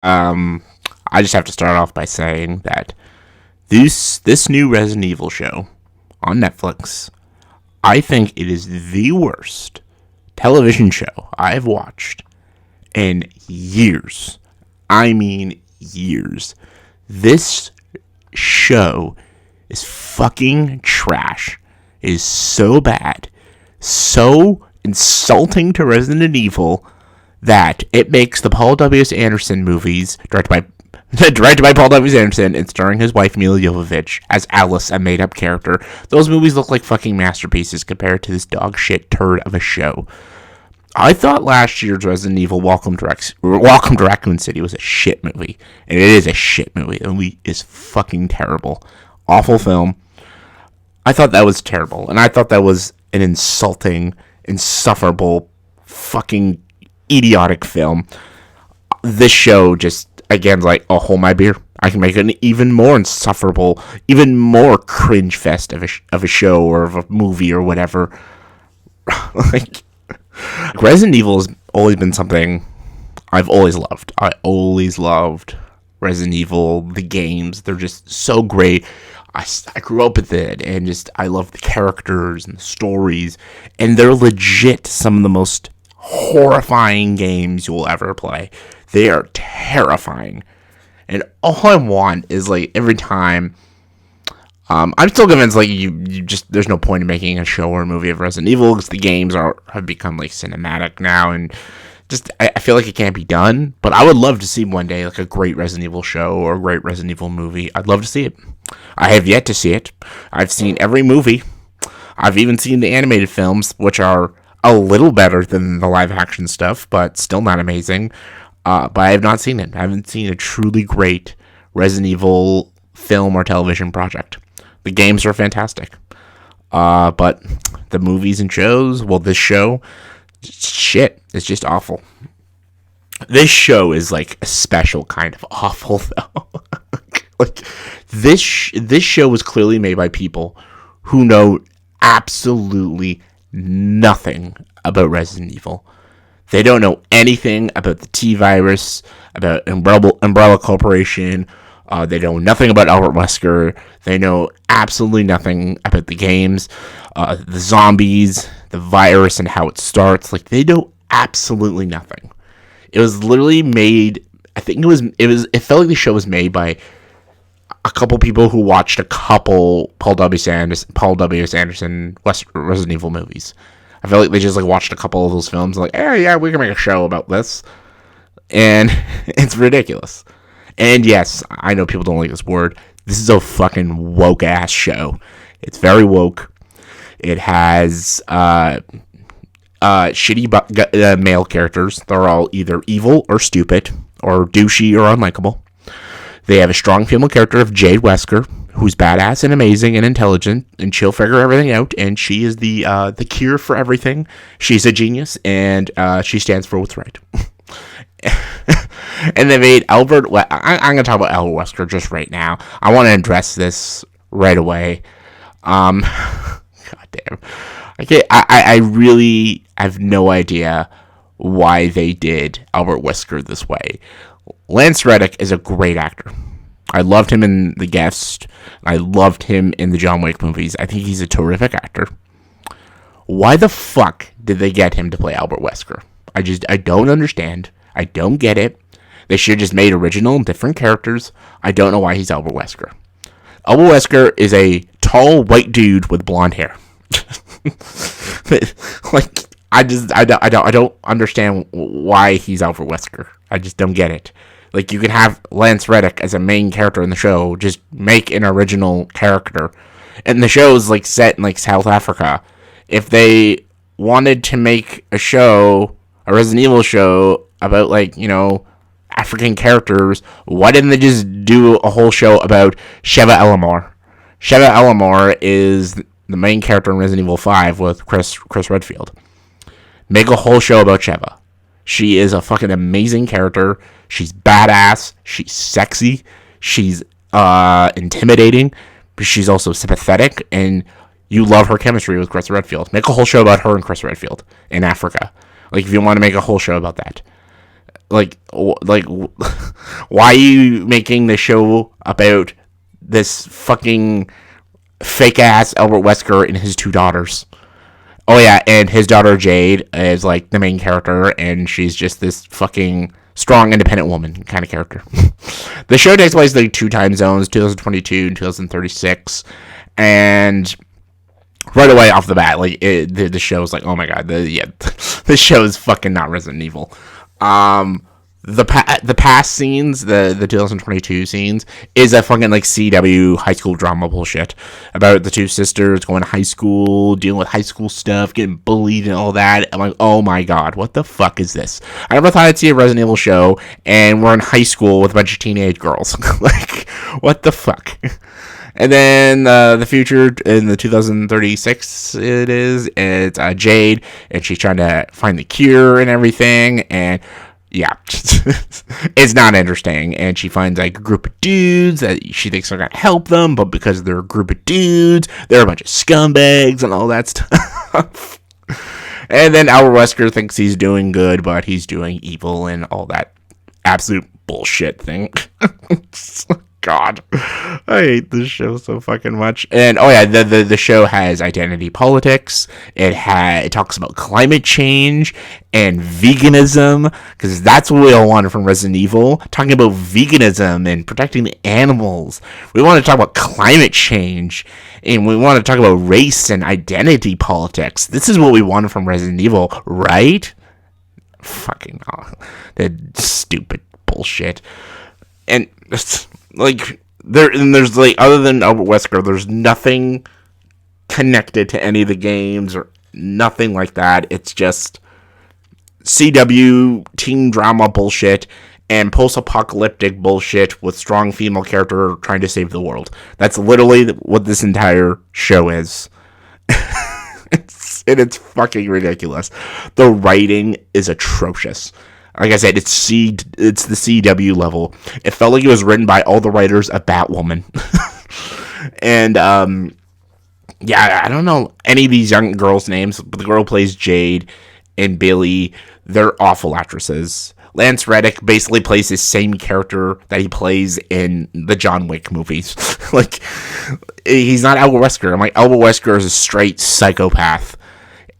Um, I just have to start off by saying that this new Resident Evil show on Netflix, I think it is the worst television show I've watched in years. I mean years. This show is fucking trash. It is so bad, so insulting to Resident Evil that it makes the Paul W. S. Anderson movies, directed by Paul W. S. Anderson and starring his wife Mila Jovovich as Alice, a made-up character. Those movies look like fucking masterpieces compared to this dog shit turd of a show. I thought last year's Resident Evil Welcome to Raccoon City was a shit movie, and it is a shit movie. The movie is fucking terrible. Awful film. I thought that was terrible, and I thought that was an insulting, insufferable, fucking idiotic film. This show just, again, like, oh, hold my beer. I can make an even more insufferable, even more cringe fest of a show or of a movie or whatever. Like, Resident Evil has always been something I've always loved. I always loved Resident Evil, the games. They're just so great. I grew up with it, and just, I love the characters and the stories, and they're legit some of the most horrifying games you'll ever play. They are terrifying. And all I want is, like, every time, I'm still convinced, like, you just, there's no point in making a show or a movie of Resident Evil, because the games have become, like, cinematic now, and just, I feel like it can't be done, but I would love to see one day, like, a great Resident Evil show or a great Resident Evil movie. I'd love to see it. I have yet to see it. I've seen every movie. I've even seen the animated films, which are a little better than the live-action stuff, but still not amazing. But I have not seen it. I haven't seen a truly great Resident Evil film or television project. The games are fantastic. But the movies and shows, well, this show, shit, it's just awful. This show is, like, a special kind of awful, though. Like, this show was clearly made by people who know absolutely nothing about Resident Evil. They don't know anything about the T-Virus, about Umbrella Corporation. They know nothing about Albert Wesker. They know absolutely nothing about the games, the zombies, the virus, and how it starts. Like, they know absolutely nothing. It was literally made. I think it felt like the show was made by a couple people who watched a couple Paul W. S. Anderson Resident Evil movies. I feel like they just, like, watched a couple of those films and, like, hey, yeah, we can make a show about this. And it's ridiculous. And yes, I know people don't like this word. This is a fucking woke-ass show. It's very woke. It has shitty male characters. They're all either evil or stupid or douchey or unlikable. They have a strong female character of Jade Wesker, who's badass and amazing and intelligent, and she'll figure everything out, and she is the cure for everything. She's a genius, and she stands for what's right. And they made I'm going to talk about Albert Wesker just right now. I want to address this right away. God damn. Okay, I really have no idea why they did Albert Wesker this way. Lance Reddick is a great actor. I loved him in The Guest. I loved him in the John Wick movies. I think he's a terrific actor. Why the fuck did they get him to play Albert Wesker? I don't understand. I don't get it. They should have just made original and different characters. I don't know why he's Albert Wesker. Albert Wesker is a tall white dude with blonde hair. Like, I don't understand why he's Albert Wesker. I just don't get it. Like, you can have Lance Reddick as a main character in the show. Just make an original character. And the show's, like, set in, like, South Africa. If they wanted to make a Resident Evil show about, like, you know, African characters, why didn't they just do a whole show about Sheva Eleanor? Sheva Eleanor is the main character in Resident Evil 5 with Chris Redfield. Make a whole show about Sheva. She is a fucking amazing character. She's badass. She's sexy. She's intimidating. But she's also sympathetic. And you love her chemistry with Chris Redfield. Make a whole show about her and Chris Redfield in Africa. Like, if you want to make a whole show about that. why are you making the show about this fucking fake ass Albert Wesker and his two daughters? Oh yeah, and his daughter Jade is like the main character, and she's just this fucking strong, independent woman kind of character. The show takes place like 2 time zones, 2022 and 2036, and right away off the bat, like the show is like, oh my god, the show is fucking not Resident Evil. The past scenes, the 2022 scenes, is a fucking like CW high school drama bullshit about the two sisters going to high school, dealing with high school stuff, getting bullied and all that. I'm like, oh my god, what the fuck is this? I never thought I'd see a Resident Evil show, and we're in high school with a bunch of teenage girls. Like, what the fuck? And then the future in the 2036 it's Jade, and she's trying to find the cure and everything, and yeah, it's not interesting. And she finds like a group of dudes that she thinks are gonna help them, but because they're a group of dudes, they're a bunch of scumbags and all that stuff. And then Albert Wesker thinks he's doing good, but he's doing evil and all that absolute bullshit thing. God, I hate this show so fucking much. And oh yeah, the show has identity politics. It talks about climate change and veganism, because that's what we all wanted from Resident Evil. Talking about veganism and protecting the animals. We want to talk about climate change, and we want to talk about race and identity politics. This is what we wanted from Resident Evil, right? Fucking that stupid bullshit. And like there's like, other than Albert Wesker, there's nothing connected to any of the games or nothing like that. It's just CW teen drama bullshit and post-apocalyptic bullshit with strong female character trying to save the world. That's literally what this entire show is. It's fucking ridiculous. The writing is atrocious. Like I said, it's the CW level. It felt like it was written by all the writers of Batwoman. And, yeah, I don't know any of these young girls' names, but the girl who plays Jade and Billy, they're awful actresses. Lance Reddick basically plays the same character that he plays in the John Wick movies. Like, he's not Albert Wesker. I'm like, Albert Wesker is a straight psychopath,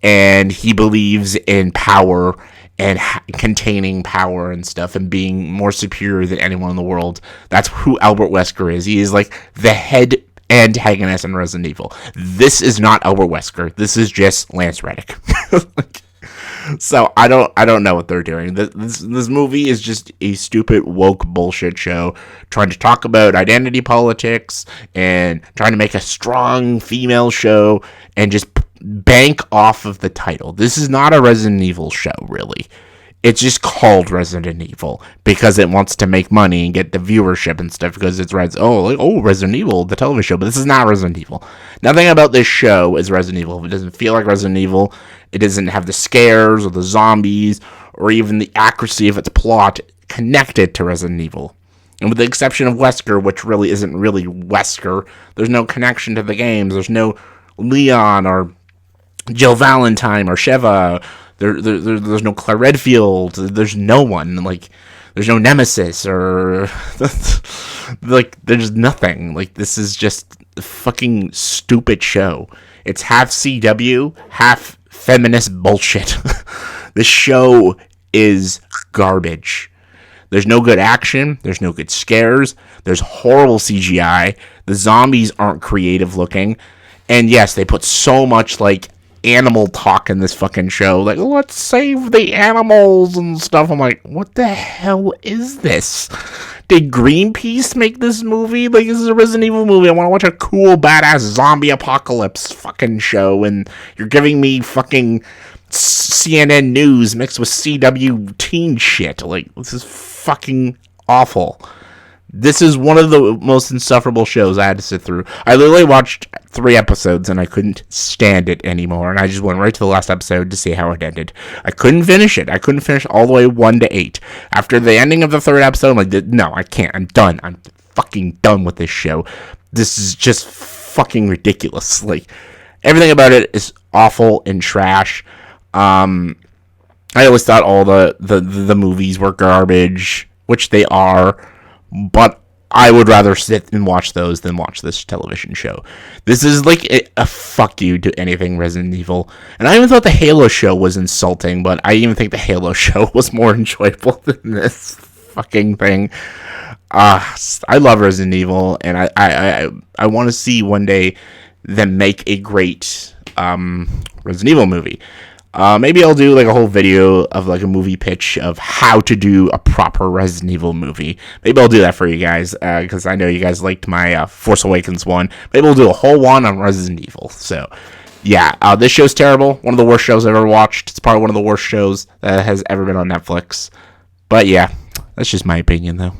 and he believes in power and containing power and stuff and being more superior than anyone in the world. That's who Albert Wesker is. He is like the head antagonist in Resident Evil. This is not Albert Wesker. This is just Lance Reddick. So I don't know what they're doing. This movie is just a stupid woke bullshit show trying to talk about identity politics and trying to make a strong female show and just bank off of the title. This is not a Resident Evil show, really. It's just called Resident Evil because it wants to make money and get the viewership and stuff, because it's Resident Evil, the television show. But this is not Resident Evil. Nothing about this show is Resident Evil. It doesn't feel like Resident Evil. It doesn't have the scares or the zombies or even the accuracy of its plot connected to Resident Evil. And with the exception of Wesker, which really isn't really Wesker, there's no connection to the games. There's no Leon or Jill Valentine or Sheva. There's no Claire Redfield. There's no one. Like, there's no Nemesis or like, there's nothing. Like, this is just a fucking stupid show. It's half CW, half feminist bullshit. The show is garbage. There's no good action. There's no good scares. There's horrible CGI. The zombies aren't creative looking. And yes, they put so much, like, animal talk in this fucking show. Like, let's save the animals and stuff. I'm like, what the hell is this? Did Greenpeace make this movie? Like, this is a Resident Evil movie. I want to watch a cool, badass zombie apocalypse fucking show, and you're giving me fucking CNN News mixed with CW teen shit. Like, this is fucking awful. This is one of the most insufferable shows I had to sit through. I literally watched 3 episodes and I couldn't stand it anymore. And I just went right to the last episode to see how it ended. I couldn't finish it. I couldn't finish all the way 1 to 8. After the ending of the 3rd episode, I'm like, no, I can't. I'm done. I'm fucking done with this show. This is just fucking ridiculous. Like, everything about it is awful and trash. I always thought all the movies were garbage, which they are, but I would rather sit and watch those than watch this television show. This is like a fuck you to anything Resident Evil. And I even thought the Halo show was insulting, but I even think the Halo show was more enjoyable than this fucking thing. I love Resident Evil, and I want to see one day them make a great Resident Evil movie. Maybe I'll do like a whole video of like a movie pitch of how to do a proper Resident Evil movie. Maybe I'll do that for you guys, because I know you guys liked my Force Awakens one. Maybe we'll do a whole one on Resident Evil. So, yeah, this show's terrible. One of the worst shows I've ever watched. It's probably one of the worst shows that has ever been on Netflix. But yeah, that's just my opinion, though.